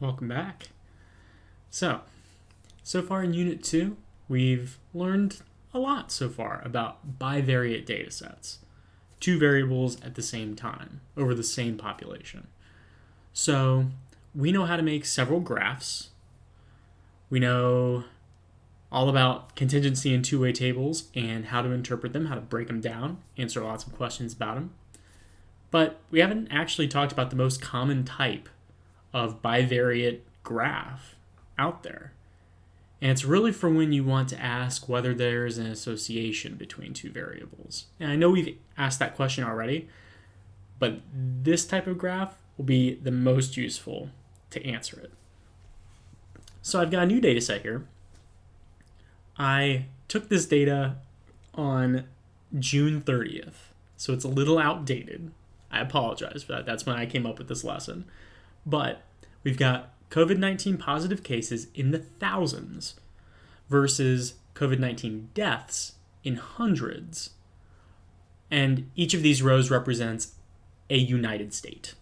Welcome back. So far in Unit 2, we've learned a lot so far about bivariate data sets, two variables at the same time, over the same population. So we know how to make several graphs. We know all about contingency and two-way tables and how to interpret them, how to break them down, answer lots of questions about them. But we haven't actually talked about the most common type of bivariate graph out there. And it's really for when you want to ask whether there's an association between two variables. And I know we've asked that question already, but this type of graph will be the most useful to answer it. So I've got a new data set here. I took this data on June 30th, so it's a little outdated. I apologize for that. That's when I came up with this lesson. But we've got COVID-19 positive cases in the thousands versus COVID-19 deaths in hundreds. And each of these rows represents a United State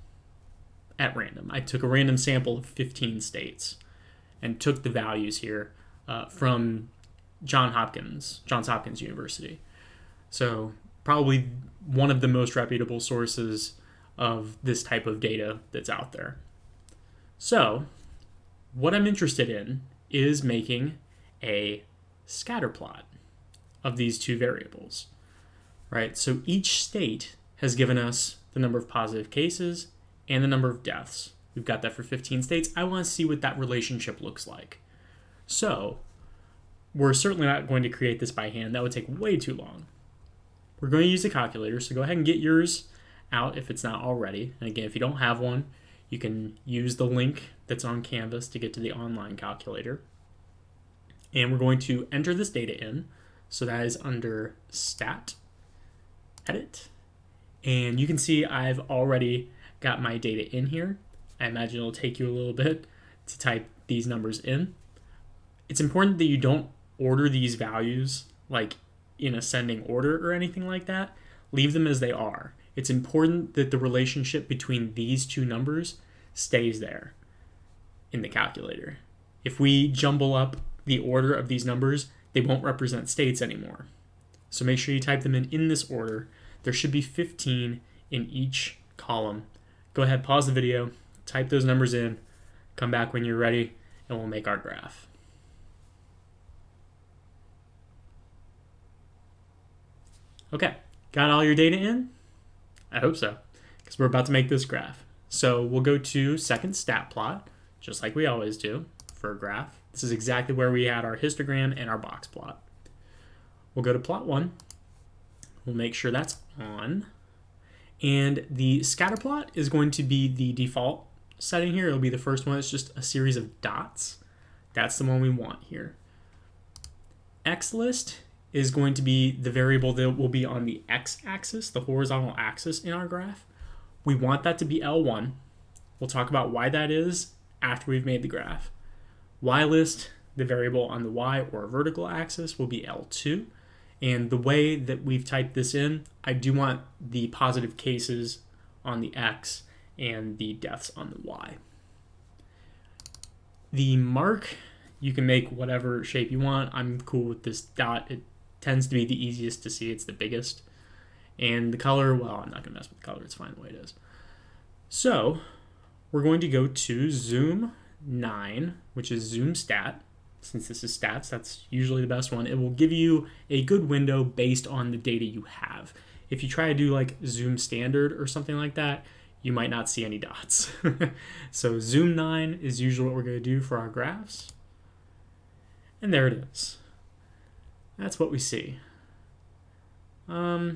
at random. I took a random sample of 15 states and took the values here from Johns Hopkins University. So probably one of the most reputable sources of this type of data that's out there. So what I'm interested in is making a scatter plot of these two variables, right? So each state has given us the number of positive cases and the number of deaths. We've got that for 15 states. I want to see what that relationship looks like. So we're certainly not going to create this by hand. That would take way too long. We're going to use a calculator, so go ahead and get yours out if it's not already. And again, if you don't have one, you can use the link that's on Canvas to get to the online calculator. And we're going to enter this data in. So that is under Stat, Edit. And you can see I've already got my data in here. I imagine it'll take you a little bit to type these numbers in. It's important that you don't order these values like in ascending order or anything like that. Leave them as they are. It's important that the relationship between these two numbers stays there in the calculator. If we jumble up the order of these numbers, they won't represent states anymore. So make sure you type them in this order. There should be 15 in each column. Go ahead, pause the video, type those numbers in, come back when you're ready, and we'll make our graph. Okay, got all your data in? I hope so, because we're about to make this graph. So we'll go to second stat plot, just like we always do for a graph. This is exactly where we had our histogram and our box plot. We'll go to plot 1. We'll make sure that's on. And the scatter plot is going to be the default setting here. It'll be the first one. It's just a series of dots. That's the one we want here. XList is going to be the variable that will be on the x-axis, the horizontal axis in our graph. We want that to be L1. We'll talk about why that is after we've made the graph. YList, the variable on the y or vertical axis, will be L2. And the way that we've typed this in, I do want the positive cases on the x and the deaths on the y. The mark, you can make whatever shape you want. I'm cool with this dot. It tends to be the easiest to see. It's the biggest. And the color, well, I'm not going to mess with the color. It's fine the way it is. So we're going to go to Zoom 9, which is Zoom Stat. Since this is stats, that's usually the best one. It will give you a good window based on the data you have. If you try to do like Zoom Standard or something like that, you might not see any dots. So Zoom 9 is usually what we're going to do for our graphs. And there it is. That's what we see. I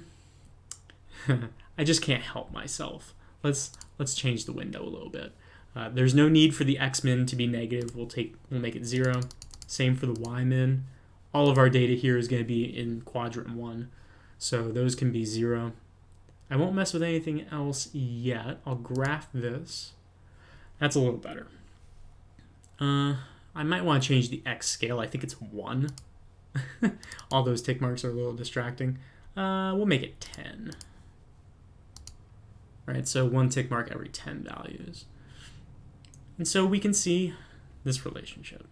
just can't help myself. Let's change the window a little bit. There's no need for the x-min to be negative. We'll make it 0. Same for the y-min. All of our data here is going to be in quadrant 1, so those can be 0. I won't mess with anything else yet. I'll graph this. That's a little better. I might want to change the x scale. I think it's 1. All those tick marks are a little distracting. We'll make it 10. Right, so 1 tick mark every 10 values. And so we can see this relationship.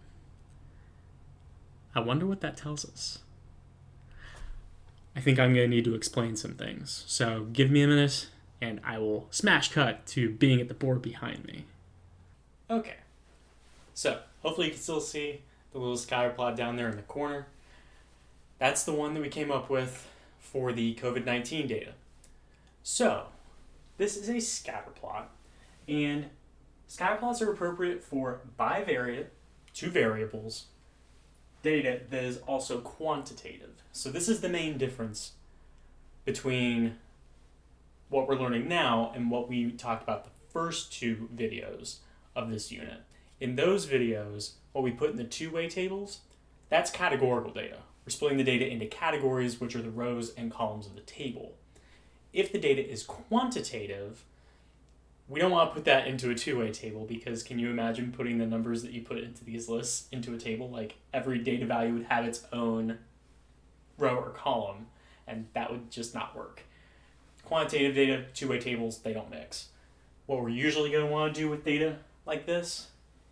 I wonder what that tells us. I think I'm going to need to explain some things. So give me a minute and I will smash cut to being at the board behind me. Okay, so hopefully you can still see the little scatterplot down there in the corner. That's the one that we came up with for the COVID-19 data. So this is a scatterplot, and scatterplots are appropriate for bivariate, two variables, data that is also quantitative. So this is the main difference between what we're learning now and what we talked about the first two videos of this unit. In those videos, what we put in the two-way tables, that's categorical data. We're splitting the data into categories, which are the rows and columns of the table. If the data is quantitative, we don't want to put that into a two-way table, because can you imagine putting the numbers that you put into these lists into a table? Like, every data value would have its own row or column, and that would just not work. Quantitative data, two-way tables, they don't mix. What we're usually going to want to do with data like this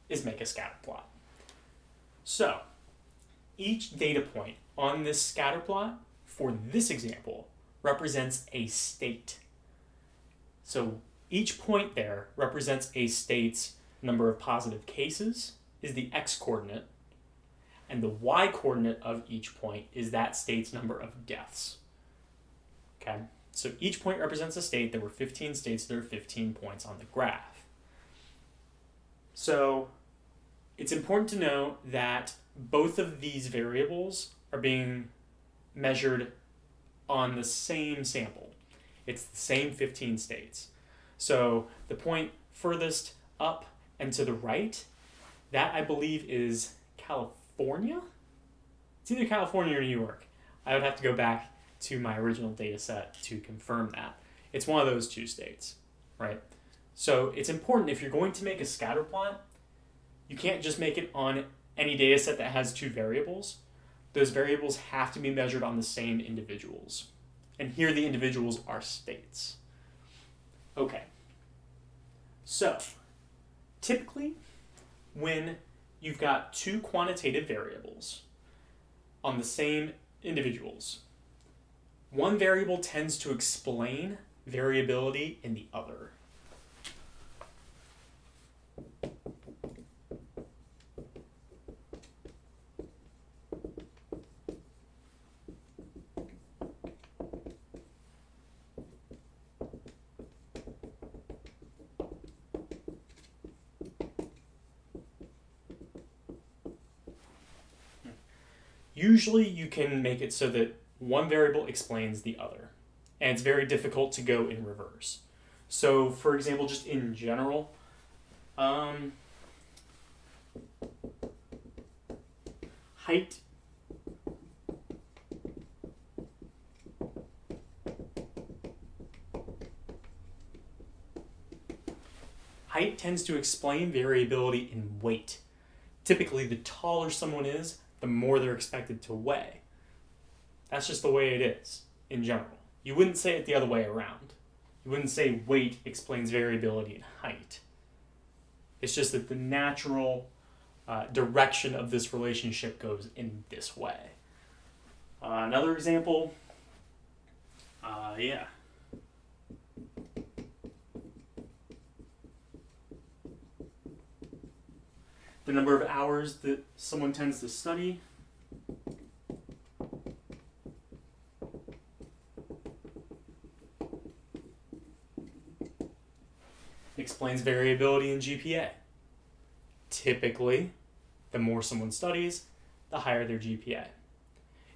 is make a scatter plot. So, each data point on this scatter plot for this example represents a state. So each point there represents a state's number of positive cases, is the x-coordinate, and the y-coordinate of each point is that state's number of deaths. Okay, so each point represents a state. There were 15 states, there are 15 points on the graph. So it's important to know that both of these variables are being measured on the same sample. It's the same 15 states. So the point furthest up and to the right, that I believe is California? It's either California or New York. I would have to go back to my original data set to confirm that. It's one of those two states, right? So it's important, if you're going to make a scatter plot, you can't just make it on any data set that has two variables. Those variables have to be measured on the same individuals. And here the individuals are states. Okay. So, typically, when you've got two quantitative variables on the same individuals, one variable tends to explain variability in the other. Usually you can make it so that one variable explains the other, and it's very difficult to go in reverse. So, for example, just in general, height tends to explain variability in weight. Typically, the taller someone is, the more they're expected to weigh. That's just the way it is, in general. You wouldn't say it the other way around. You wouldn't say weight explains variability in height. It's just that the natural direction of this relationship goes in this way. Another example, the number of hours that someone tends to study. Explains variability in GPA. Typically, the more someone studies, the higher their GPA.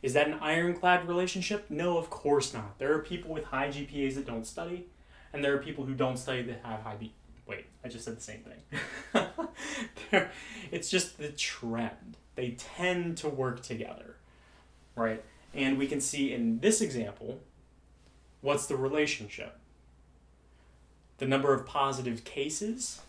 Is that an ironclad relationship? No, of course not. There are people with high GPAs that don't study, and there are people who don't study that have high Wait, I just said the same thing. It's just the trend. They tend to work together, right? And we can see in this example, what's the relationship? The number of positive cases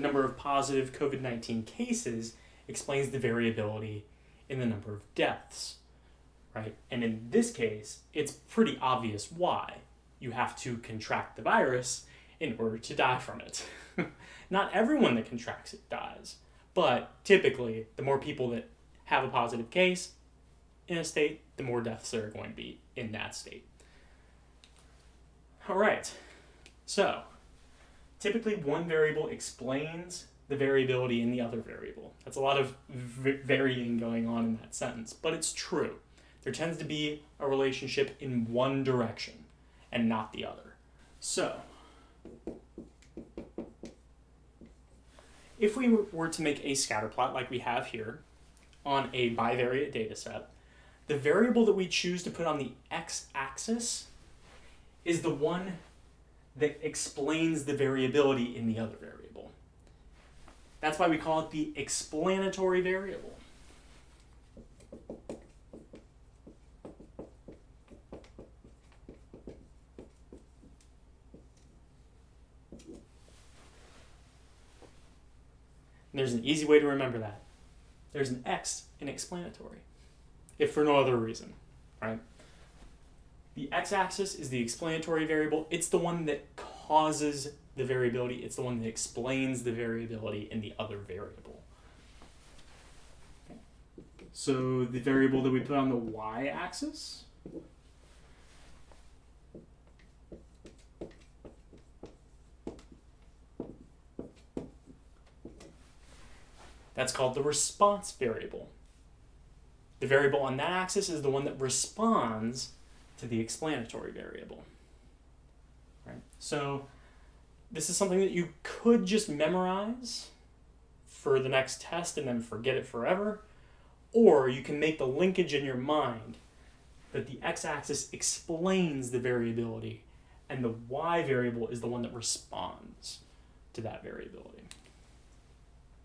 number of positive COVID-19 cases explains the variability in the number of deaths, right? And in this case, it's pretty obvious why. You have to contract the virus in order to die from it. Not everyone that contracts it dies, but typically, the more people that have a positive case in a state, the more deaths there are going to be in that state. All right, so typically one variable explains the variability in the other variable. That's a lot of varying going on in that sentence, but it's true. There tends to be a relationship in one direction and not the other. So, if we were to make a scatter plot like we have here on a bivariate data set, the variable that we choose to put on the x-axis is the one that explains the variability in the other variable. That's why we call it the explanatory variable. And there's an easy way to remember that. There's an x in explanatory, if for no other reason, right? The x-axis is the explanatory variable. It's the one that causes the variability. It's the one that explains the variability in the other variable. Okay. So the variable that we put on the y-axis that's called the response variable. The variable on that axis is the one that responds to the explanatory variable. Right? So this is something that you could just memorize for the next test and then forget it forever, or you can make the linkage in your mind that the x-axis explains the variability and the y variable is the one that responds to that variability.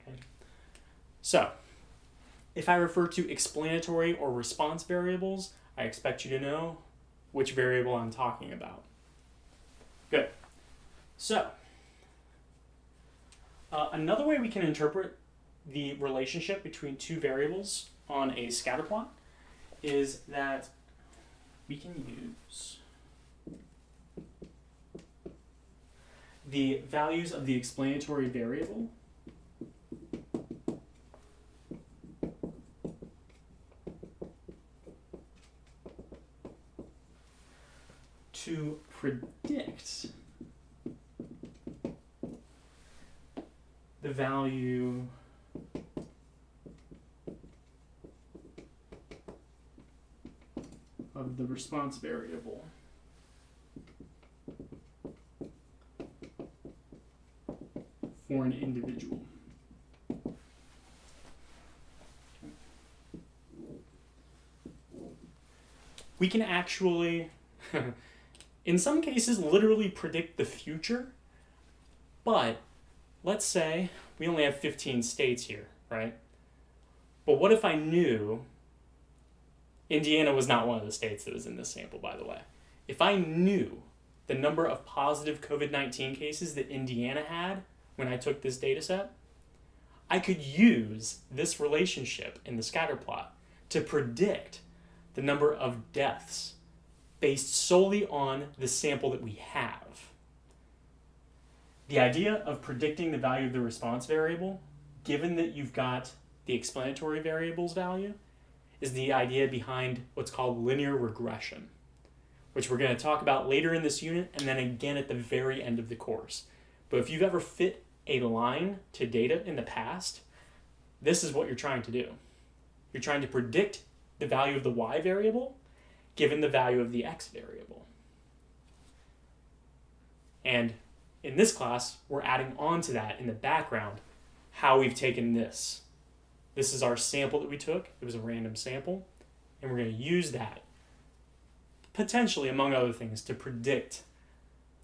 Okay? So, if I refer to explanatory or response variables, I expect you to know which variable I'm talking about. Good. So, another way we can interpret the relationship between two variables on a scatter plot is that we can use the values of the explanatory variable to predict the value of the response variable for an individual. We can actually in some cases, literally predict the future, but let's say we only have 15 states here, right? But what if I knew Indiana was not one of the states that was in this sample, by the way. If I knew the number of positive COVID-19 cases that Indiana had when I took this data set, I could use this relationship in the scatter plot to predict the number of deaths based solely on the sample that we have. The idea of predicting the value of the response variable, given that you've got the explanatory variable's value, is the idea behind what's called linear regression, which we're going to talk about later in this unit and then again at the very end of the course. But if you've ever fit a line to data in the past, this is what you're trying to do. You're trying to predict the value of the y variable given the value of the x variable. And in this class, we're adding on to that in the background how we've taken this. This is our sample that we took. It was a random sample. And we're going to use that, potentially, among other things, to predict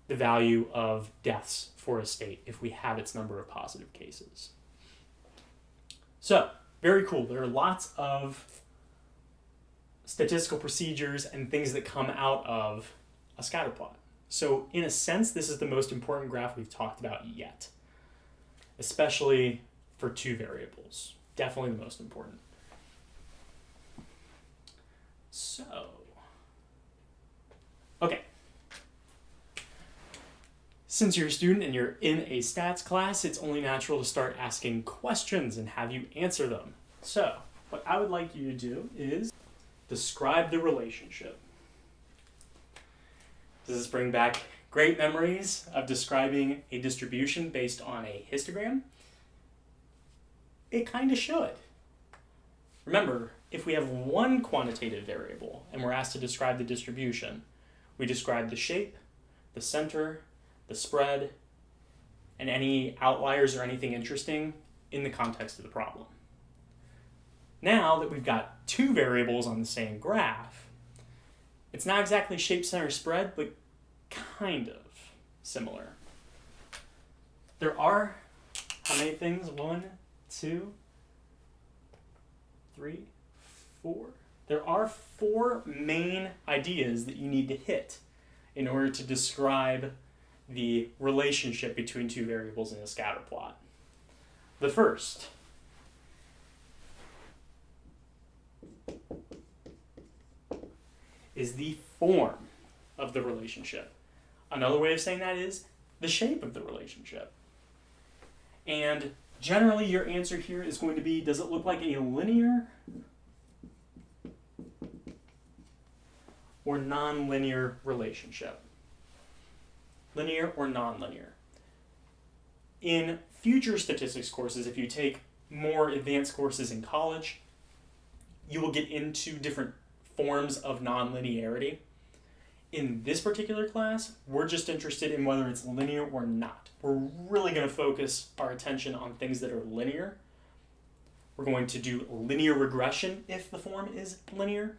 the value of deaths for a state if we have its number of positive cases. So, very cool. There are lots of statistical procedures and things that come out of a scatter plot. So in a sense, this is the most important graph we've talked about yet. especially for two variables. Definitely the most important. So, okay. Since you're a student and you're in a stats class, it's only natural to start asking questions and have you answer them. So, what I would like you to do is describe the relationship. Does this bring back great memories of describing a distribution based on a histogram? It kind of should. Remember, if we have one quantitative variable and we're asked to describe the distribution, we describe the shape, the center, the spread, and any outliers or anything interesting in the context of the problem. Now that we've got two variables on the same graph, it's not exactly shape, center, spread, but kind of similar. There are, how many things? 1, 2, 3, 4. There are 4 main ideas that you need to hit in order to describe the relationship between two variables in a scatter plot. The first is the form of the relationship. Another way of saying that is the shape of the relationship. And generally your answer here is going to be, does it look like a linear or nonlinear relationship? Linear or nonlinear? In future statistics courses, if you take more advanced courses in college, you will get into different forms of nonlinearity. In this particular class, we're just interested in whether it's linear or not. We're really going to focus our attention on things that are linear. We're going to do linear regression if the form is linear.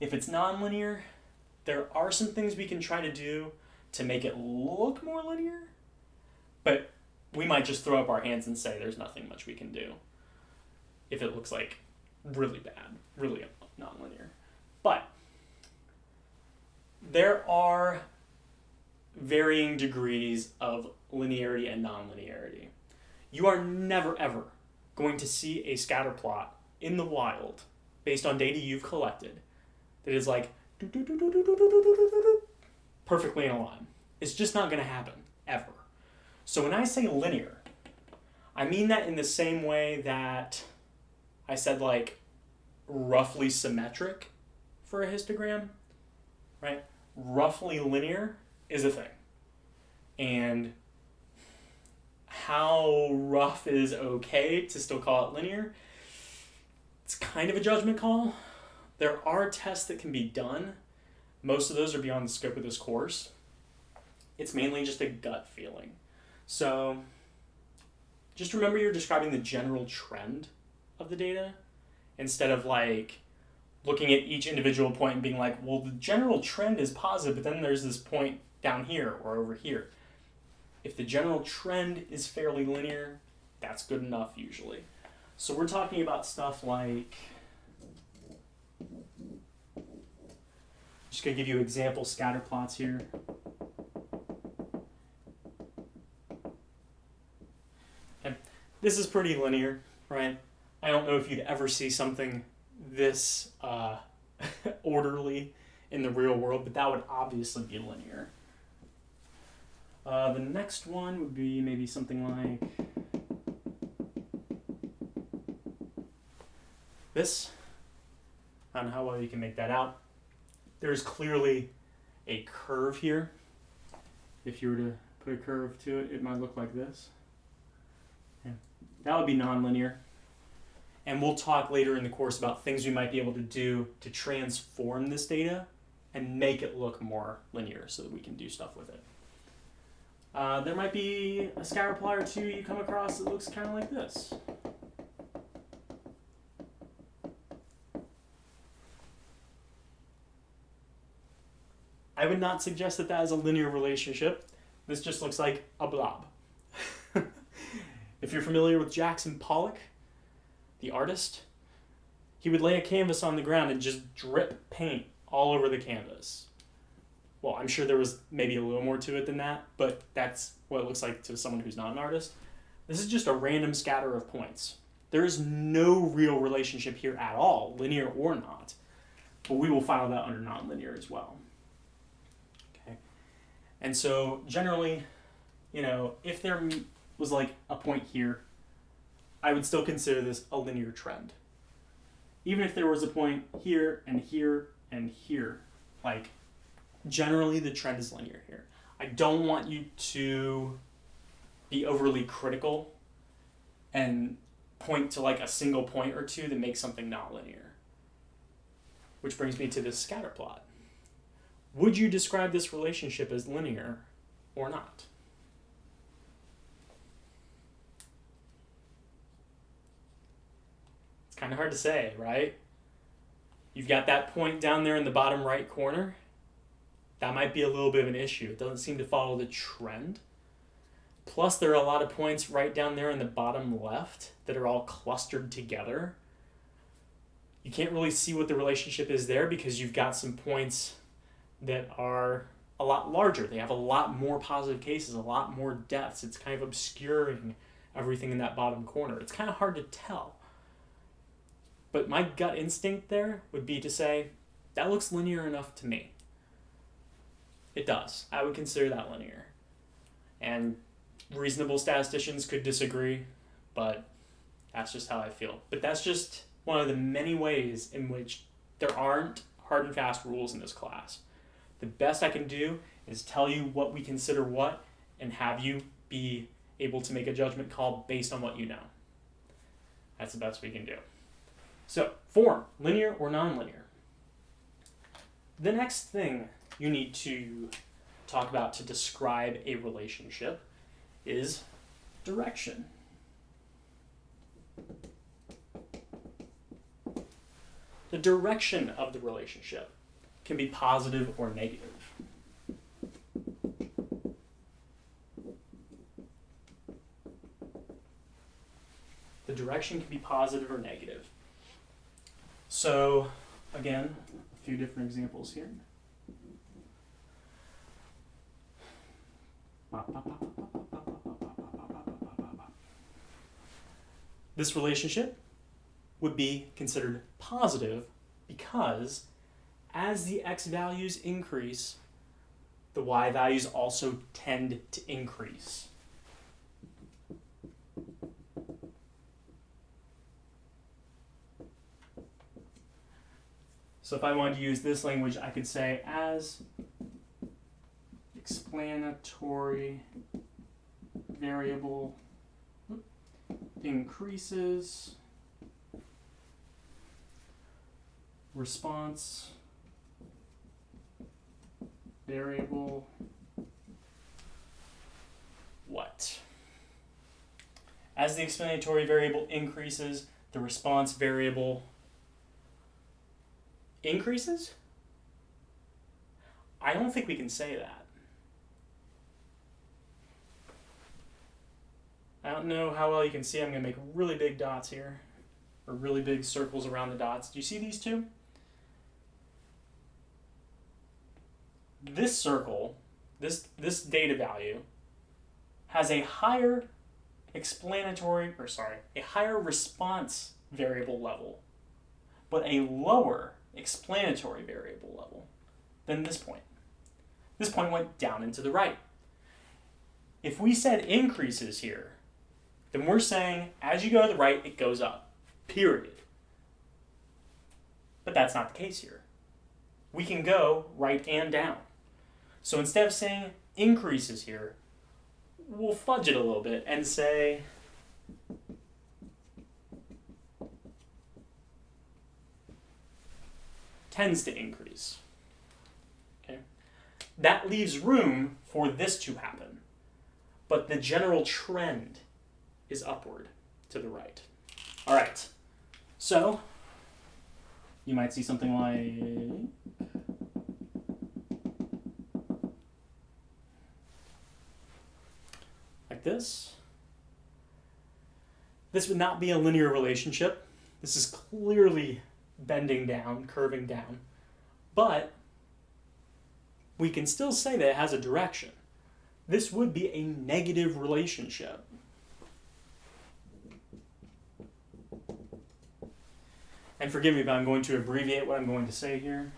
If it's nonlinear, there are some things we can try to do to make it look more linear, but we might just throw up our hands and say there's nothing much we can do if it looks like really bad, really nonlinear. But there are varying degrees of linearity and nonlinearity. You are never ever going to see a scatter plot in the wild based on data you've collected that is like perfectly in a line. It's just not going to happen, ever. So when I say linear, I mean that in the same way that I said like roughly symmetric for a histogram, right? Roughly linear is a thing. And how rough is okay to still call it linear? It's kind of a judgment call. There are tests that can be done. Most of those are beyond the scope of this course. It's mainly just a gut feeling. So just remember you're describing the general trend of the data instead of like looking at each individual point and being like, well, the general trend is positive, but then there's this point down here or over here. If the general trend is fairly linear, that's good enough usually. So we're talking about stuff like, just going to give you example scatter plots here. Okay. This is pretty linear, right? I don't know if you'd ever see something this orderly in the real world, but that would obviously be linear. The next one would be maybe something like this. I don't know how well you can make that out. There's clearly a curve here. If you were to put a curve to it, it might look like this. Yeah. That would be nonlinear. And we'll talk later in the course about things we might be able to do to transform this data and make it look more linear so that we can do stuff with it. There might be a scatter plot or two you come across that looks kind of like this. I would not suggest that that is a linear relationship. This just looks like a blob. If you're familiar with Jackson Pollock, the artist, he would lay a canvas on the ground and just drip paint all over the canvas. Well, I'm sure there was maybe a little more to it than that, but that's what it looks like to someone who's not an artist. This is just a random scatter of points. There is no real relationship here at all, linear or not. But we will file that under nonlinear as well. Okay. And so generally, if there was like a point here, I would still consider this a linear trend. Even if there was a point here and here and here, like generally the trend is linear here. I don't want you to be overly critical and point to like a single point or two that makes something not linear. Which brings me to this scatter plot. Would you describe this relationship as linear or not? It's kind of hard to say, right? You've got that point down there in the bottom right corner. That might be a little bit of an issue. It doesn't seem to follow the trend. Plus, there are a lot of points right down there in the bottom left that are all clustered together. You can't really see what the relationship is there because you've got some points that are a lot larger. They have a lot more positive cases, a lot more depths. It's kind of obscuring everything in that bottom corner. It's kind of hard to tell. But my gut instinct there would be to say, that looks linear enough to me. It does. I would consider that linear. And reasonable statisticians could disagree, but that's just how I feel. But that's just one of the many ways in which there aren't hard and fast rules in this class. The best I can do is tell you what we consider what and have you be able to make a judgment call based on what you know. That's the best we can do. So, form, linear or nonlinear. The next thing you need to talk about to describe a relationship is direction. The direction of the relationship can be positive or negative. The direction can be positive or negative. So, again, a few different examples here. This relationship would be considered positive because as the x values increase, the y values also tend to increase. So if I wanted to use this language, I could say as explanatory variable increases, response variable what? As the explanatory variable increases, the response variable increases? I don't think we can say that. I don't know how well you can see. I'm going to make really big dots here, or really big circles around the dots. Do you see these two? This circle, this data value, has a higher a higher response variable level, but a lower explanatory variable level than this point. This point went down and to the right. If we said increases here, then we're saying as you go to the right, it goes up, period. But that's not the case here. We can go right and down. So instead of saying increases here, we'll fudge it a little bit and say tends to increase. Okay? That leaves room for this to happen, but the general trend is upward to the right. All right, so you might see something like this. This would not be a linear relationship. This is clearly bending down, curving down, but we can still say that it has a direction. This would be a negative relationship. And forgive me, but I'm going to abbreviate what I'm going to say here.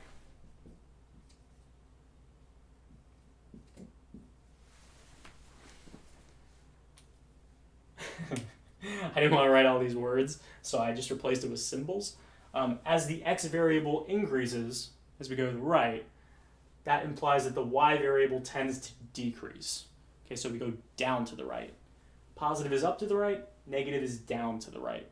I didn't want to write all these words, so I just replaced it with symbols. As the x variable increases, as we go to the right, that implies that the y variable tends to decrease. Okay, so we go down to the right. Positive is up to the right, negative is down to the right.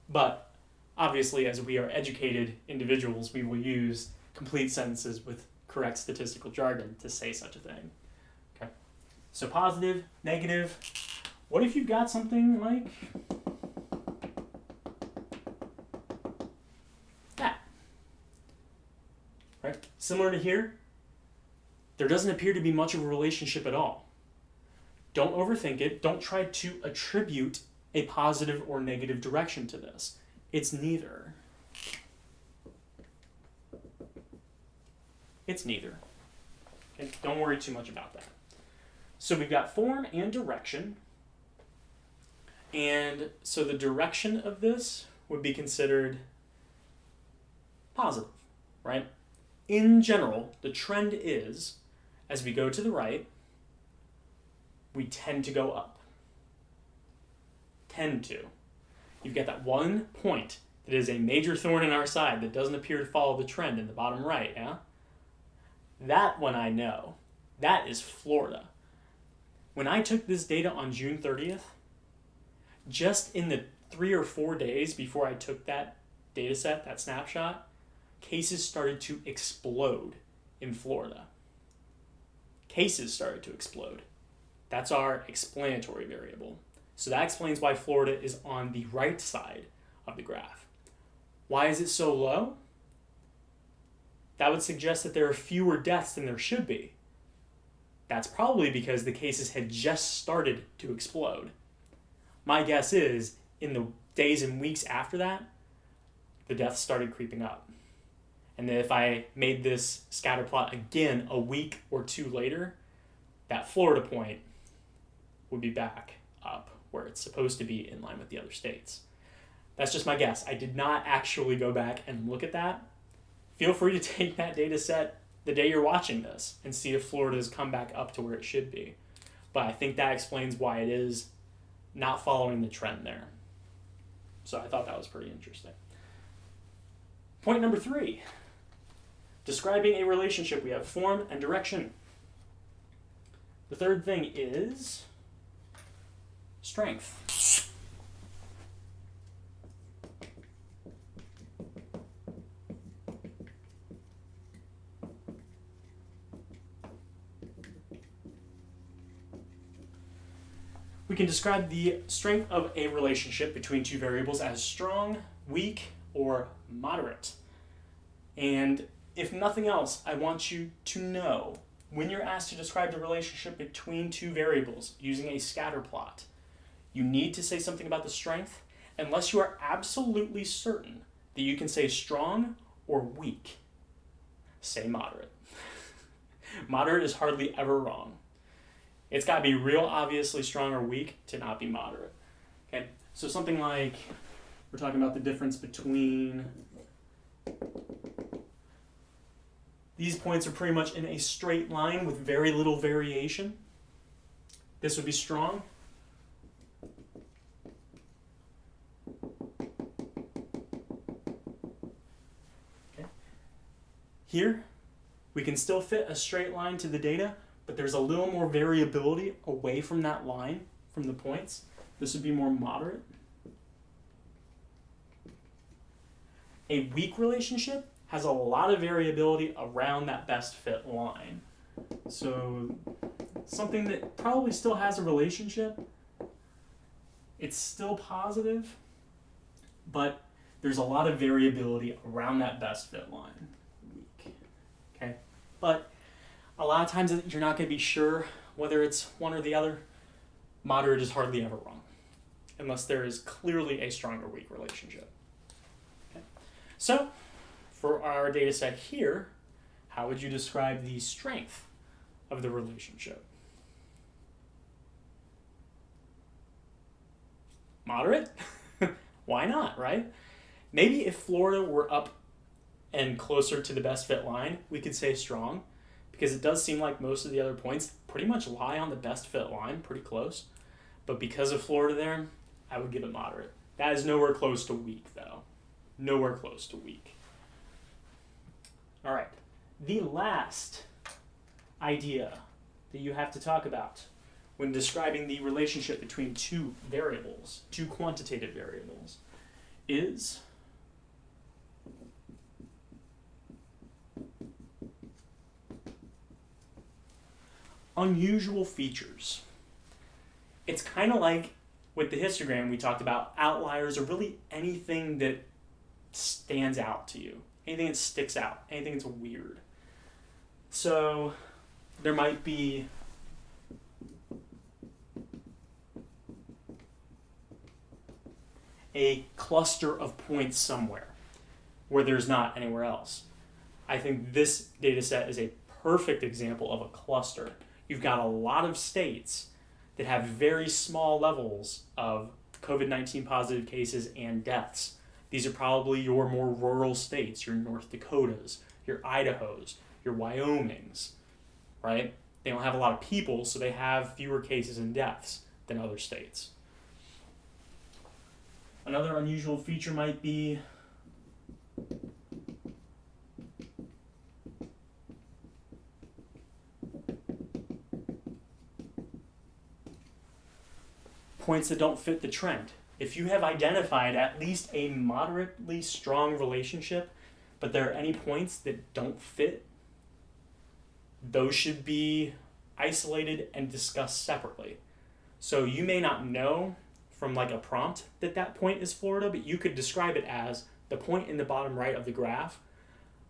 But obviously, as we are educated individuals, we will use complete sentences with correct statistical jargon to say such a thing. Okay, so positive, negative. What if you've got something like that? Right? Similar to here, there doesn't appear to be much of a relationship at all. Don't overthink it. Don't try to attribute a positive or negative direction to this. It's neither. It's neither. Okay? Don't worry too much about that. So we've got form and direction. And so the direction of this would be considered positive, right? In general, the trend is, as we go to the right, we tend to go up. Tend to. You've got that one point that is a major thorn in our side that doesn't appear to follow the trend in the bottom right, yeah? That one I know. That is Florida. When I took this data on June 30th, just in the 3 or 4 days before I took that data set, that snapshot, cases started to explode in Florida. Cases started to explode. That's our explanatory variable. So that explains why Florida is on the right side of the graph. Why is it so low? That would suggest that there are fewer deaths than there should be. That's probably because the cases had just started to explode. My guess is, in the days and weeks after that, the deaths started creeping up. And then if I made this scatter plot again a week or two later, that Florida point would be back up where it's supposed to be in line with the other states. That's just my guess. I did not actually go back and look at that. Feel free to take that data set the day you're watching this and see if Florida has come back up to where it should be. But I think that explains why it is not following the trend there. So I thought that was pretty interesting. Point number 3. Describing a relationship, we have form and direction. The third thing is strength. We can describe the strength of a relationship between two variables as strong, weak, or moderate. And if nothing else, I want you to know when you're asked to describe the relationship between two variables using a scatter plot, you need to say something about the strength unless you are absolutely certain that you can say strong or weak. Say moderate. Moderate is hardly ever wrong. It's got to be real obviously strong or weak to not be moderate. Okay, so something like, we're talking about the difference between, these points are pretty much in a straight line with very little variation. This would be strong. Okay. Here, we can still fit a straight line to the data, but there's a little more variability away from that line, from the points. This would be more moderate. A weak relationship has a lot of variability around that best fit line. So something that probably still has a relationship, it's still positive, but there's a lot of variability around that best fit line. Weak. Okay, but a lot of times you're not going to be sure whether it's one or the other. Moderate is hardly ever wrong, unless there is clearly a strong or weak relationship. Okay. So, for our data set here, how would you describe the strength of the relationship? Moderate? Why not, right? Maybe if Florida were up and closer to the best fit line, we could say strong, because it does seem like most of the other points pretty much lie on the best fit line, pretty close. But because of Florida there, I would give it moderate. That is nowhere close to weak, though. Nowhere close to weak. All right. The last idea that you have to talk about when describing the relationship between two variables, two quantitative variables, is unusual features. It's kind of like with the histogram we talked about, outliers are really anything that stands out to you, anything that sticks out, anything that's weird. So there might be a cluster of points somewhere where there's not anywhere else. I think this data set is a perfect example of a cluster. You've got a lot of states that have very small levels of COVID-19 positive cases and deaths. These are probably your more rural states, your North Dakotas, your Idahos, your Wyomings, right? They don't have a lot of people, so they have fewer cases and deaths than other states. Another unusual feature might be points that don't fit the trend. If you have identified at least a moderately strong relationship, but there are any points that don't fit, those should be isolated and discussed separately. So you may not know from like a prompt that that point is Florida, but you could describe it as the point in the bottom right of the graph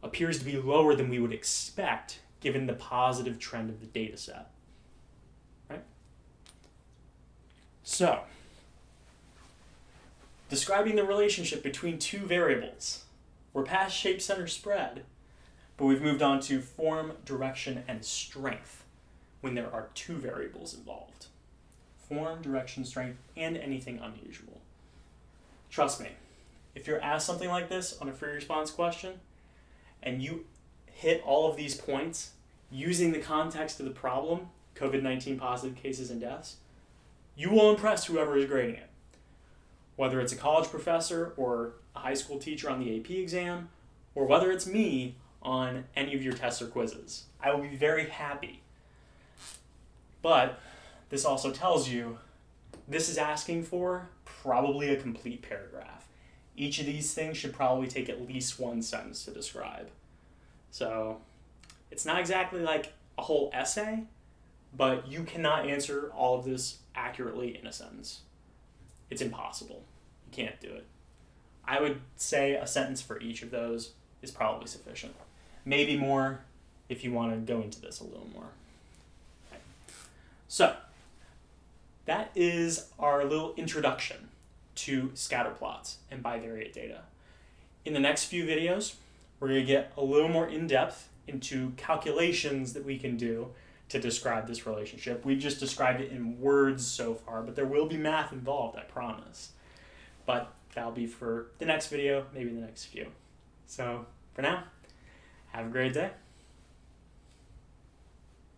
appears to be lower than we would expect given the positive trend of the data set. Right? So, describing the relationship between two variables. We're past shape, center, spread, but we've moved on to form, direction, and strength when there are two variables involved. Form, direction, strength, and anything unusual. Trust me, if you're asked something like this on a free response question, and you hit all of these points using the context of the problem, COVID-19 positive cases and deaths, you will impress whoever is grading it. Whether it's a college professor or a high school teacher on the AP exam, or whether it's me on any of your tests or quizzes. I will be very happy. But this also tells you this is asking for probably a complete paragraph. Each of these things should probably take at least one sentence to describe. So it's not exactly like a whole essay, but you cannot answer all of this accurately in a sentence. It's impossible. You can't do it. I would say a sentence for each of those is probably sufficient. Maybe more if you want to go into this a little more. Okay. So that is our little introduction to scatterplots and bivariate data. In the next few videos, we're going to get a little more in-depth into calculations that we can do to describe this relationship. We've just described it in words so far, but there will be math involved, I promise. But that'll be for the next video, maybe the next few. So for now, have a great day.